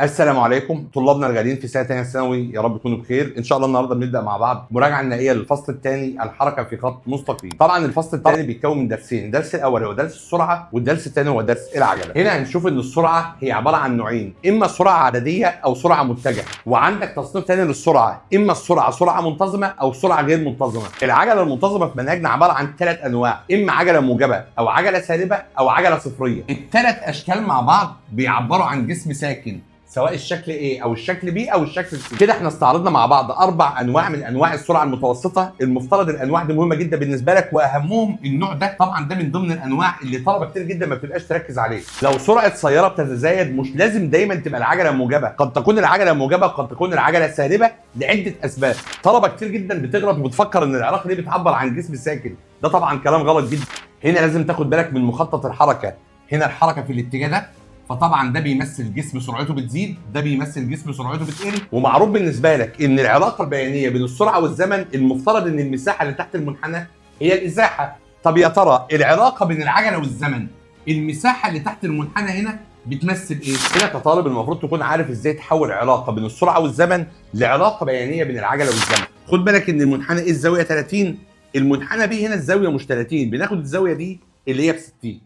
السلام عليكم طلابنا الغاليين في سنه ثانيه ثانوي، يا رب تكونوا بخير. ان شاء الله النهارده بنبدا مع بعض مراجعه نهائيه للفصل الثاني الحركه في خط مستقيم. طبعا الفصل الثاني بيتكون من درسين، الدرس الاول هو درس السرعه والدرس الثاني هو درس العجله. هنا هنشوف ان السرعه هي عباره عن نوعين، اما سرعه عدديه او سرعه متجهه، وعندك تصنيف ثاني للسرعه، اما السرعه سرعه منتظمه او سرعه غير منتظمه. العجله المنتظمه في منهجنا عباره عن ثلاث انواع، اما عجله موجبه او عجله سالبه او عجله صفريه. الثلاث اشكال مع بعض بيعبروا عن جسم ساكن، سواء الشكل A او الشكل B او الشكل C. كده احنا استعرضنا مع بعض 4 انواع من انواع السرعه المتوسطه. المفترض الانواع دي مهمه جدا بالنسبه لك، واهمهم النوع ده. طبعا ده من ضمن الانواع اللي طلبه كتير جدا ما بتبقاش تركز عليه. لو سرعه سياره بتتزايد مش لازم دايما تبقى العجله موجبه، قد تكون العجله موجبه وقد تكون العجله سالبه لعده اسباب. طلبه كتير جدا بتغلط وبتفكر ان العلاقه دي بتعبر عن جسم ساكن، ده طبعا كلام غلط جدا. هنا لازم تاخد بالك من مخطط الحركه، هنا الحركه في الاتجاه ده، فطبعا ده بيمثل جسم سرعته بتزيد، ده بيمثل جسم سرعته بتقل. ومعروف بالنسبه لك ان العلاقه البيانيه بين السرعه والزمن المفترض ان المساحه اللي تحت المنحنى هي الازاحه. طب يا ترى العلاقه بين العجله والزمن، المساحه اللي تحت المنحنى هنا بتمثل ايه؟ هنا كطالب المفروض تكون عارف ازاي تحول علاقه بين السرعه والزمن لعلاقه بيانيه بين العجله والزمن. خد بالك ان المنحنى ايه؟ الزاويه 30. المنحنى بيه هنا الزاويه مش 30، بناخد الزاويه دي اللي هي ب 60.